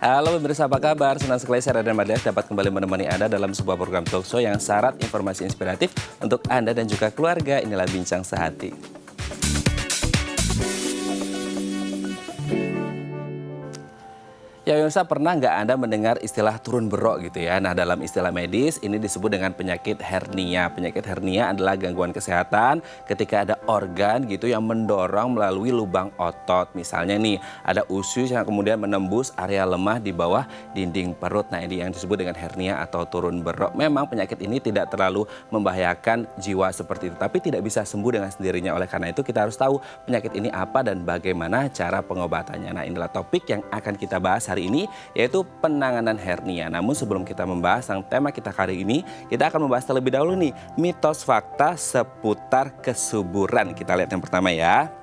Halo pemirsa, apa kabar? Senang sekali saya Raden Madlias dapat kembali menemani Anda dalam sebuah program talk show yang syarat informasi inspiratif untuk Anda dan juga keluarga. Inilah Bincang Sehati. Ya pemirsa, pernah nggak Anda mendengar istilah turun berok gitu ya? Nah, dalam istilah medis ini disebut dengan penyakit hernia. Penyakit hernia adalah gangguan kesehatan ketika ada organ gitu yang mendorong melalui lubang otot. Misalnya nih, ada usus yang kemudian menembus area lemah di bawah dinding perut. Nah, ini yang disebut dengan hernia atau turun berok. Memang penyakit ini tidak terlalu membahayakan jiwa seperti itu, tapi tidak bisa sembuh dengan sendirinya. Oleh karena itu kita harus tahu penyakit ini apa dan bagaimana cara pengobatannya. Nah, inilah topik yang akan kita bahas hari ini, yaitu penanganan hernia. Namun sebelum kita membahas tentang tema kita kali ini, kita akan membahas terlebih dahulu nih mitos fakta seputar kesuburan. Kita lihat yang pertama ya.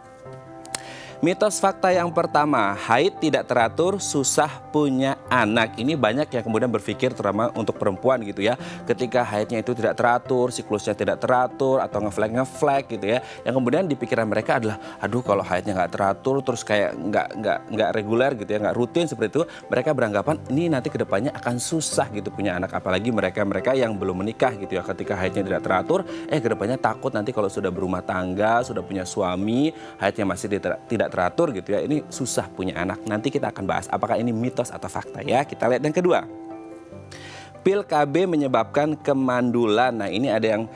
Mitos fakta yang pertama, haid tidak teratur, susah punya anak. Ini banyak yang kemudian berpikir, terutama untuk perempuan gitu ya. Ketika haidnya itu tidak teratur, siklusnya tidak teratur, atau ngeflag gitu ya. Yang kemudian di pikiran mereka adalah, aduh kalau haidnya nggak teratur, terus kayak nggak reguler gitu ya, nggak rutin seperti itu. Mereka beranggapan ini nanti kedepannya akan susah gitu punya anak. Apalagi mereka yang belum menikah gitu ya. Ketika haidnya tidak teratur, kedepannya takut nanti kalau sudah berumah tangga, sudah punya suami, haidnya masih tidak teratur gitu ya, ini susah punya anak. Nanti kita akan bahas apakah ini mitos atau fakta ya. Kita lihat yang kedua. Pil KB menyebabkan kemandulan. Nah, ini ada yang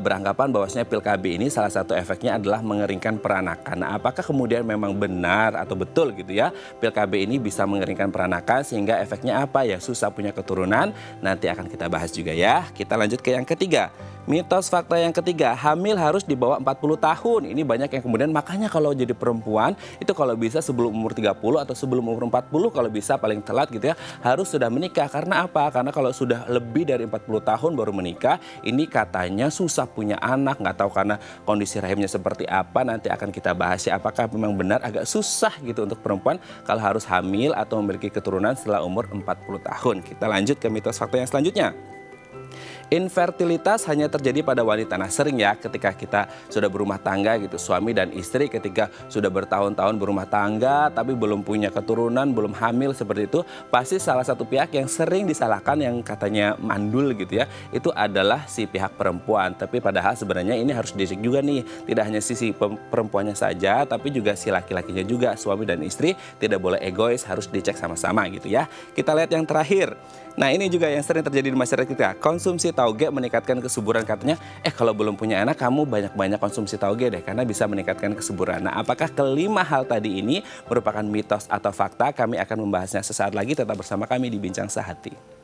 beranggapan bahwasanya pil KB ini salah satu efeknya adalah mengeringkan peranakan. Nah, apakah kemudian memang benar atau betul gitu ya? Pil KB ini bisa mengeringkan peranakan sehingga efeknya apa ya? Susah punya keturunan. Nanti akan kita bahas juga ya. Kita lanjut ke yang ketiga. Mitos fakta yang ketiga, hamil harus di bawah 40 tahun. Ini banyak yang kemudian, makanya kalau jadi perempuan itu kalau bisa sebelum umur 30 atau sebelum umur 40, kalau bisa paling telat gitu ya, harus sudah menikah. Karena apa? Karena kalau sudah lebih dari 40 tahun baru menikah, ini katanya susah punya anak. Nggak tahu karena kondisi rahimnya seperti apa, nanti akan kita bahas ya. Apakah memang benar agak susah gitu untuk perempuan kalau harus hamil atau memiliki keturunan setelah umur 40 tahun. Kita lanjut ke mitos fakta yang selanjutnya. Infertilitas hanya terjadi pada wanita. Nah, sering ya ketika kita sudah berumah tangga gitu, suami dan istri ketika sudah bertahun-tahun berumah tangga tapi belum punya keturunan, belum hamil seperti itu, pasti salah satu pihak yang sering disalahkan yang katanya mandul gitu ya, itu adalah si pihak perempuan. Tapi padahal sebenarnya ini harus dicek juga nih, tidak hanya sisi perempuannya saja tapi juga si laki-lakinya juga. Suami dan istri tidak boleh egois, harus dicek sama-sama gitu ya. Kita lihat yang terakhir. Nah, ini juga yang sering terjadi di masyarakat kita. Konsumsi tauge meningkatkan kesuburan. Katanya, kalau belum punya anak kamu banyak-banyak konsumsi tauge deh karena bisa meningkatkan kesuburan. Nah, apakah kelima hal tadi ini merupakan mitos atau fakta? Kami akan membahasnya sesaat lagi. Tetap bersama kami di Bincang Sehati.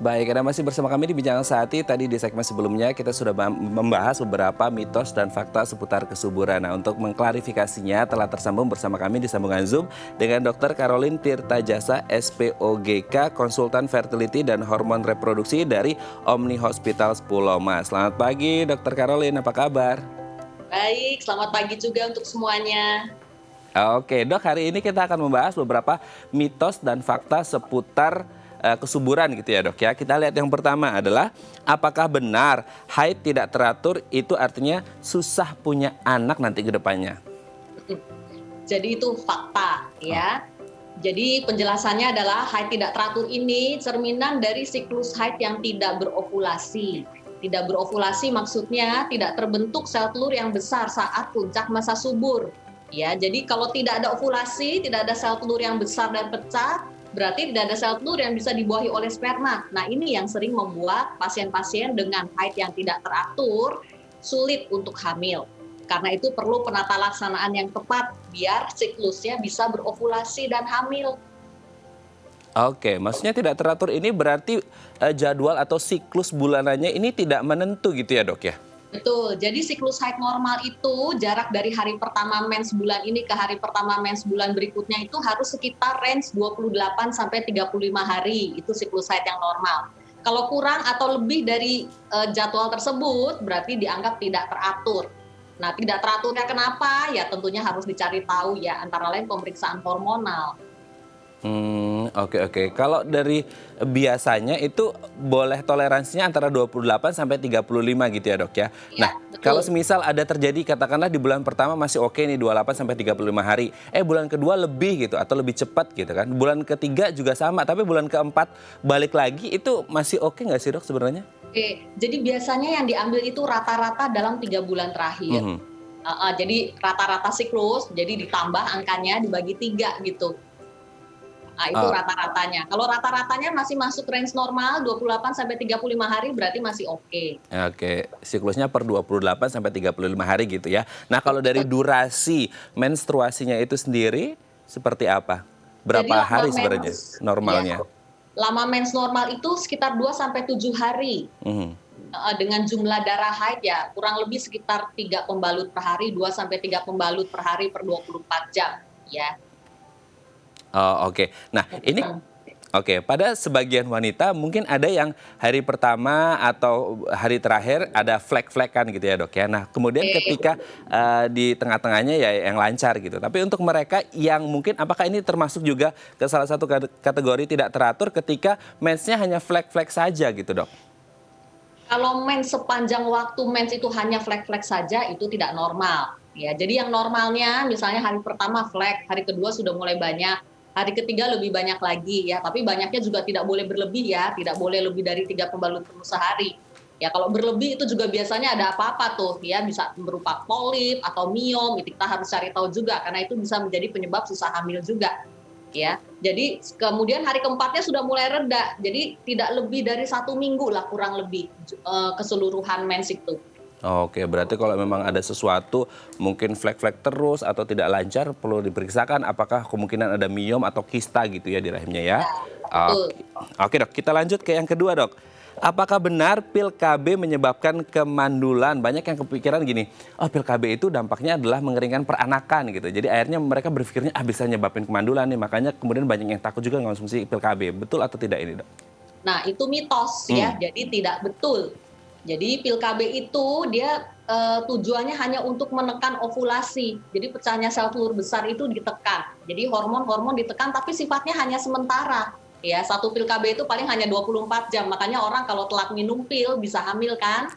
Baik, Anda masih bersama kami di Bincang Sehati. Tadi di segmen sebelumnya kita sudah membahas beberapa mitos dan fakta seputar kesuburan. Nah, untuk mengklarifikasinya telah tersambung bersama kami di sambungan Zoom dengan Dr. Caroline Tirtajasa, SPOGK, konsultan fertility dan hormon reproduksi dari Omni Hospital Pulau Mas. Selamat pagi, Dr. Caroline, apa kabar? Baik, selamat pagi juga untuk semuanya. Oke, Dok, hari ini kita akan membahas beberapa mitos dan fakta seputar kesuburan gitu ya dok ya. Kita lihat yang pertama adalah apakah benar haid tidak teratur itu artinya susah punya anak nanti ke depannya? Jadi itu fakta ya. Jadi penjelasannya adalah haid tidak teratur ini cerminan dari siklus haid yang tidak berovulasi. Tidak berovulasi maksudnya tidak terbentuk sel telur yang besar saat puncak masa subur. Ya, jadi kalau tidak ada ovulasi, tidak ada sel telur yang besar dan pecah, berarti tidak ada sel telur yang bisa dibuahi oleh sperma. Nah, ini yang sering membuat pasien-pasien dengan haid yang tidak teratur sulit untuk hamil. Karena itu perlu penata laksanaan yang tepat biar siklusnya bisa berovulasi dan hamil. Oke, maksudnya tidak teratur ini berarti jadwal atau siklus bulanannya ini tidak menentu gitu ya dok ya? Betul, jadi siklus haid normal itu jarak dari hari pertama mens bulan ini ke hari pertama mens bulan berikutnya itu harus sekitar range 28 sampai 35 hari, itu siklus haid yang normal. Kalau kurang atau lebih dari jadwal tersebut berarti dianggap tidak teratur. Nah, tidak teraturnya kenapa? Ya tentunya harus dicari tahu ya, antara lain pemeriksaan hormonal. Oke oke. Kalau dari biasanya itu boleh toleransinya antara 28 sampai 35 gitu ya, Dok, ya. Iya, Nah, kalau betul. semisal ada terjadi katakanlah di bulan pertama masih oke nih 28 sampai 35 hari, bulan kedua lebih gitu atau lebih cepat gitu kan. Bulan ketiga juga sama, tapi bulan keempat balik lagi itu masih oke nggak sih, Dok, sebenarnya? Oke, jadi biasanya yang diambil itu rata-rata dalam 3 bulan terakhir. Mhm. Jadi rata-rata siklus, jadi ditambah angkanya dibagi 3 gitu. Itu Oh, rata-ratanya. Kalau rata-ratanya masih masuk range normal 28 sampai 35 hari berarti masih oke. oke. Siklusnya per 28 sampai 35 hari gitu ya. Nah, kalau dari Betul. durasi menstruasinya itu sendiri seperti apa? Jadi Berapa hari sebenarnya ya, normalnya? lama mens normal itu sekitar 2 sampai 7 hari. Mhm. Dengan jumlah darah haid ya kurang lebih sekitar 3 pembalut per hari, 2 sampai 3 pembalut per hari per 24 jam, ya. Oh, oke. Nah, ini Mhm. oke, pada sebagian wanita mungkin ada yang hari pertama atau hari terakhir ada flek-flekan gitu ya, Dok, ya. Nah, kemudian Oke. ketika, di tengah-tengahnya ya yang lancar gitu. Tapi untuk mereka yang mungkin apakah ini termasuk juga ke salah satu kategori tidak teratur ketika mensnya hanya flek-flek saja gitu, Dok? Kalau mens sepanjang waktu mens itu hanya flek-flek saja itu tidak normal, ya. Jadi yang normalnya misalnya hari pertama flek, hari kedua sudah mulai banyak, hari ketiga lebih banyak lagi ya, tapi banyaknya juga tidak boleh berlebih ya, tidak boleh lebih dari 3 pembalut penuh sehari. Ya kalau berlebih itu juga biasanya ada apa-apa tuh ya, bisa berupa polip atau miom, itu kita harus cari tahu juga karena itu bisa menjadi penyebab susah hamil juga. Ya, jadi kemudian hari keempatnya sudah mulai reda, jadi tidak lebih dari 1 minggu lah kurang lebih keseluruhan mens itu. Oke, berarti kalau memang ada sesuatu mungkin flek-flek terus atau tidak lancar perlu diperiksakan apakah kemungkinan ada miom atau kista gitu ya di rahimnya ya. Ya, betul. Oke, oke Dok, kita lanjut ke yang kedua Dok. Apakah benar pil KB menyebabkan kemandulan? Banyak yang kepikiran gini, oh pil KB itu dampaknya adalah mengeringkan peranakan gitu. Jadi akhirnya mereka berpikirnya bisa nyebabin kemandulan nih, makanya kemudian banyak yang takut juga mengonsumsi pil KB. Betul atau tidak ini Dok? Nah, itu mitos Hmm. ya, jadi tidak betul. Jadi pil KB itu dia tujuannya hanya untuk menekan ovulasi. Jadi pecahnya sel telur besar itu ditekan. Jadi hormon-hormon ditekan tapi sifatnya hanya sementara. Ya, satu pil KB itu paling hanya 24 jam. Makanya orang kalau telat minum pil bisa hamil kan?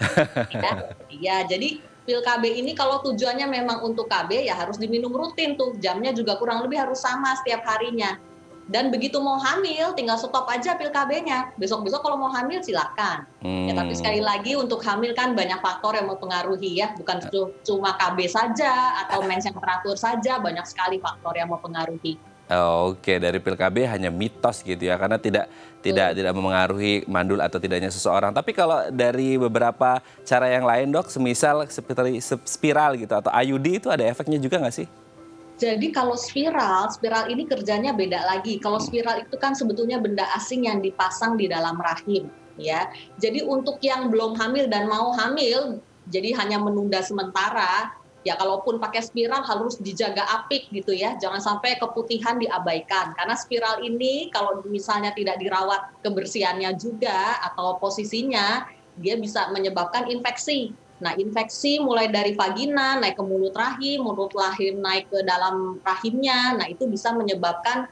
Ya. Iya, jadi pil KB ini kalau tujuannya memang untuk KB ya harus diminum rutin tuh. Jamnya juga kurang lebih harus sama setiap harinya. Dan begitu mau hamil, tinggal stop aja pil KB-nya. Besok-besok kalau mau hamil silakan. Ya, tapi sekali Hmm. lagi untuk hamil kan banyak faktor yang mempengaruhi ya, bukan cuma KB saja atau mens yang teratur saja, banyak sekali faktor yang mempengaruhi. Oke, dari pil KB hanya mitos gitu ya, karena tidak tidak Betul. tidak memengaruhi mandul atau tidaknya seseorang. Tapi kalau dari beberapa cara yang lain dok, semisal seperti spiral gitu atau IUD itu ada efeknya juga nggak sih? Jadi kalau spiral, spiral ini kerjanya beda lagi. Kalau Hmm. spiral itu kan sebetulnya benda asing yang dipasang di dalam rahim, ya. Jadi untuk yang belum hamil dan mau hamil, jadi hanya menunda sementara, ya kalaupun pakai spiral harus dijaga apik gitu ya. Jangan sampai keputihan diabaikan. Karena spiral ini kalau misalnya tidak dirawat kebersihannya juga atau posisinya, dia bisa menyebabkan infeksi. Nah, infeksi mulai dari vagina, naik ke mulut rahim naik ke dalam rahimnya, nah itu bisa menyebabkan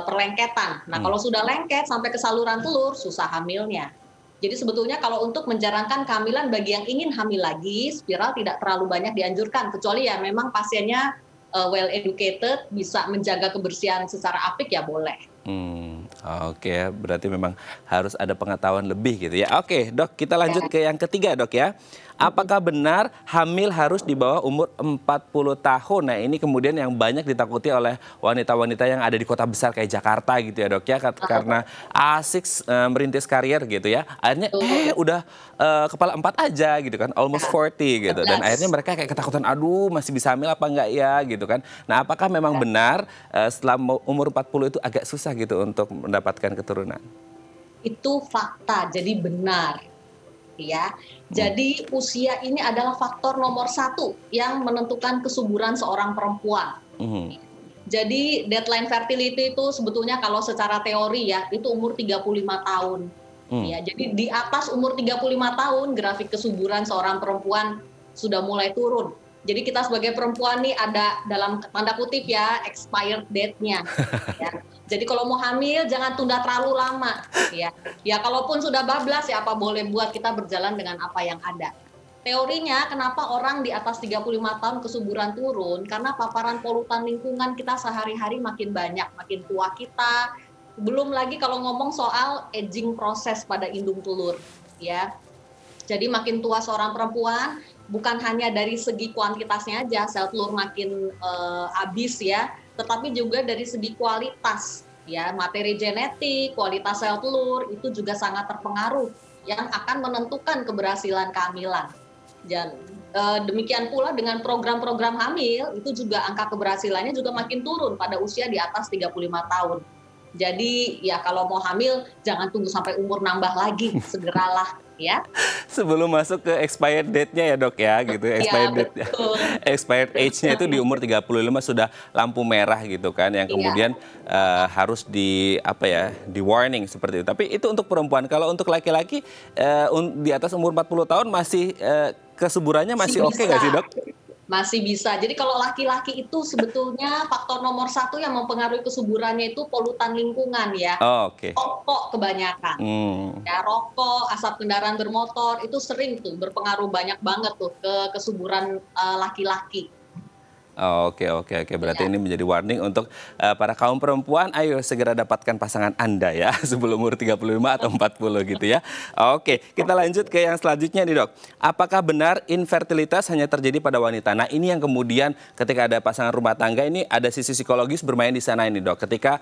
perlengketan. Nah, Hmm. kalau sudah lengket sampai ke saluran telur, susah hamilnya. Jadi sebetulnya kalau untuk menjarangkan kehamilan bagi yang ingin hamil lagi, spiral tidak terlalu banyak dianjurkan, kecuali ya memang pasiennya well educated, bisa menjaga kebersihan secara apik ya boleh. Hmm, oke ya, berarti memang harus ada pengetahuan lebih gitu ya. Oke, Dok, kita lanjut Ya. ke yang ketiga, Dok ya. Apakah benar hamil harus di bawah umur 40 tahun? Nah, ini kemudian yang banyak ditakuti oleh wanita-wanita yang ada di kota besar kayak Jakarta gitu ya, Dok ya, karena asik merintis karir gitu ya. Akhirnya Betul. udah kepala 4 aja gitu kan, almost 40 gitu. Dan akhirnya 14. mereka kayak ketakutan, aduh masih bisa hamil apa enggak ya gitu kan. Nah, apakah memang benar setelah umur 40 itu agak susah gitu untuk mendapatkan keturunan? Itu fakta, jadi benar. Ya, Hmm. jadi usia ini adalah faktor nomor 1 yang menentukan kesuburan seorang perempuan. Mhm. Jadi deadline fertility itu sebetulnya kalau secara teori ya, itu umur 35 tahun. Hmm. Ya, jadi di atas umur 35 tahun grafik kesuburan seorang perempuan sudah mulai turun. Jadi kita sebagai perempuan nih ada dalam tanda kutip ya expired date-nya. Ya. Jadi kalau mau hamil jangan tunda terlalu lama, ya. Ya kalaupun sudah bablas ya apa boleh buat, kita berjalan dengan apa yang ada. Teorinya kenapa orang di atas 35 tahun kesuburan turun, karena paparan polutan lingkungan kita sehari-hari makin banyak, makin tua kita. Belum lagi kalau ngomong soal aging proses pada indung telur, ya. Jadi makin tua seorang perempuan, bukan hanya dari segi kuantitasnya aja, sel telur makin habis ya, tetapi juga dari segi kualitas, ya, materi genetik, kualitas sel telur itu juga sangat terpengaruh, yang akan menentukan keberhasilan kehamilan. Dan demikian pula dengan program-program hamil, itu juga angka keberhasilannya juga makin turun pada usia di atas 35 tahun. Jadi ya kalau mau hamil jangan tunggu sampai umur nambah lagi, segeralah ya. Sebelum masuk ke expired date-nya ya dok ya gitu, Iya, expired date-nya. betul. Expired age-nya itu di umur 35 sudah lampu merah gitu kan, yang Iya. kemudian harus di warning seperti itu. Tapi itu untuk perempuan. Kalau untuk laki-laki di atas umur 40 tahun masih kesuburannya masih oke nggak sih dok? Masih bisa. Jadi kalau laki-laki itu sebetulnya faktor nomor 1 yang mempengaruhi kesuburannya itu polutan lingkungan ya. Oh, oke. Rokok kebanyakan. Ya, rokok, asap kendaraan bermotor itu sering tuh berpengaruh banyak banget tuh ke kesuburan laki-laki. Oh, oke. Berarti Ya. ini menjadi warning untuk para kaum perempuan, ayo segera dapatkan pasangan Anda ya, sebelum umur 35 atau 40 gitu ya. Oke, kita lanjut ke yang selanjutnya nih dok. Apakah benar infertilitas hanya terjadi pada wanita? Nah ini yang kemudian ketika ada pasangan rumah tangga ini ada sisi psikologis bermain di sana ini dok. Ketika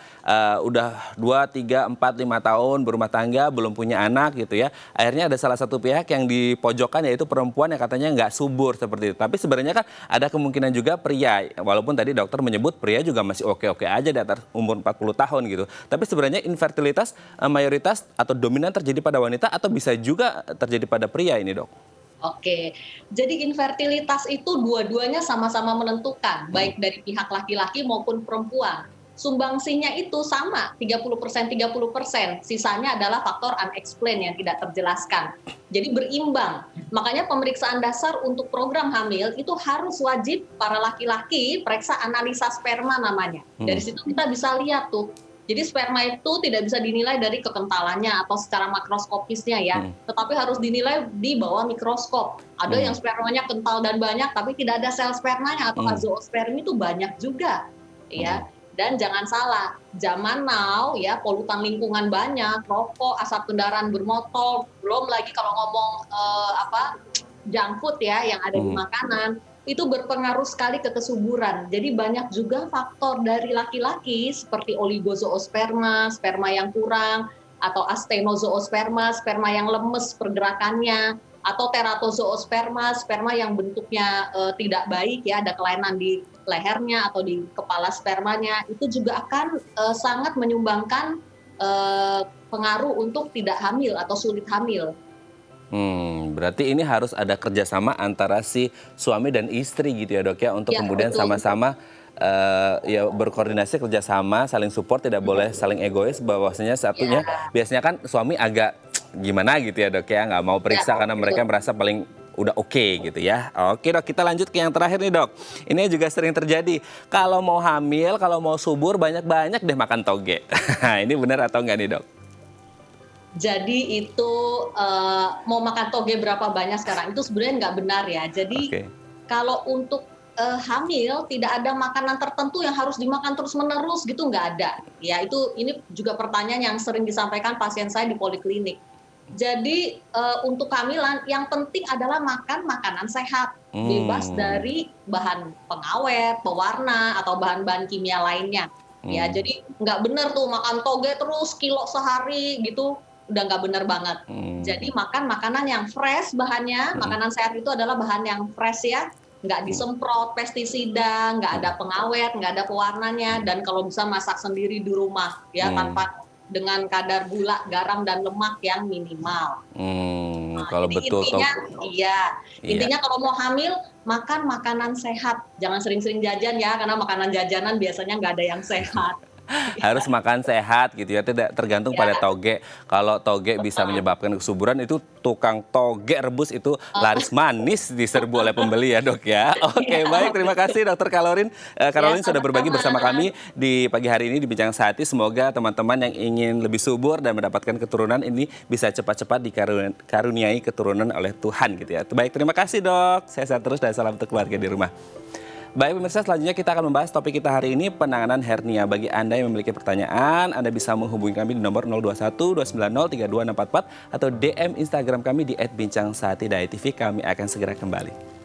udah 2, 3, 4, 5 tahun berumah tangga, belum punya anak gitu ya. Akhirnya ada salah satu pihak yang dipojokkan yaitu perempuan yang katanya nggak subur seperti itu. Tapi sebenarnya kan ada kemungkinan juga pria. Walaupun tadi dokter menyebut pria juga masih oke-oke aja di atas umur 40 tahun gitu. Tapi sebenarnya infertilitas mayoritas atau dominan terjadi pada wanita atau bisa juga terjadi pada pria ini dok? Oke, jadi infertilitas itu dua-duanya sama-sama menentukan, baik dari pihak laki-laki maupun perempuan. Sumbangsinya itu sama, 30%, 30%. Sisanya adalah faktor unexplained yang tidak terjelaskan. Jadi berimbang. Makanya pemeriksaan dasar untuk program hamil itu harus wajib para laki-laki periksa analisa sperma namanya. Dari situ kita bisa lihat tuh. Jadi sperma itu tidak bisa dinilai dari kekentalannya atau secara makroskopisnya ya, tetapi harus dinilai di bawah mikroskop. Ada yang spermanya kental dan banyak, tapi tidak ada sel spermanya atau azoospermi itu banyak juga, ya. Dan jangan salah, zaman now ya polutan lingkungan banyak, rokok, asap kendaraan bermotor, belum lagi kalau ngomong junk food ya yang ada di makanan. Itu berpengaruh sekali ke kesuburan. Jadi banyak juga faktor dari laki-laki seperti oligozoosperma, sperma yang kurang, atau astenozoosperma, sperma yang lemes pergerakannya, atau teratozoosperma, sperma yang bentuknya tidak baik ya, ada kelainan di lehernya atau di kepala spermanya, itu juga akan sangat menyumbangkan pengaruh untuk tidak hamil atau sulit hamil. Berarti ini harus ada kerjasama antara si suami dan istri gitu ya dok ya, untuk Ya, kemudian betul. sama-sama ya berkoordinasi, kerjasama, saling support, tidak boleh saling egois. Bahwasanya satunya biasanya kan suami agak gimana gitu ya dok ya, nggak mau periksa karena betul. mereka merasa paling udah oke gitu ya. Oke dok, kita lanjut ke yang terakhir nih dok. Ini juga sering terjadi. Kalau mau hamil, kalau mau subur banyak-banyak deh makan toge. Ini benar atau enggak nih dok? Jadi itu mau makan toge berapa banyak sekarang itu sebenarnya nggak benar ya. Jadi kalau untuk hamil tidak ada makanan tertentu yang harus dimakan terus-menerus gitu, nggak ada. Ya ini juga pertanyaan yang sering disampaikan pasien saya di poliklinik. Jadi untuk kehamilan yang penting adalah makan makanan sehat, bebas dari bahan pengawet, pewarna atau bahan-bahan kimia lainnya. Ya jadi nggak benar tuh makan toge terus kilo sehari gitu. Udah nggak benar banget. Jadi makan makanan yang fresh bahannya, makanan sehat itu adalah bahan yang fresh ya, nggak disemprot pestisida, nggak ada pengawet, nggak ada pewarnanya, dan kalau bisa masak sendiri di rumah ya, tanpa dengan kadar gula, garam dan lemak yang minimal. Kalau betul intinya kalau mau hamil makan makanan sehat, jangan sering-sering jajan ya, karena makanan jajanan biasanya nggak ada yang sehat. Harus makan sehat gitu ya, tidak tergantung pada toge. Kalau toge bisa menyebabkan kesuburan, itu tukang toge rebus itu laris manis diserbu oleh pembeli ya dok ya. Oke baik, terima kasih dokter Caroline sudah berbagi bersama kami di pagi hari ini di Bincang Sehati. Semoga teman-teman yang ingin lebih subur dan mendapatkan keturunan ini bisa cepat-cepat dikaruniai keturunan oleh Tuhan gitu ya. Baik, terima kasih dok. Sehat terus dan salam untuk keluarga di rumah. Baik pemirsa, selanjutnya kita akan membahas topik kita hari ini, penanganan hernia. Bagi Anda yang memiliki pertanyaan, Anda bisa menghubungi kami di nomor 021 290 32644 atau DM Instagram kami di @bincangsehati.tv. Kami akan segera kembali.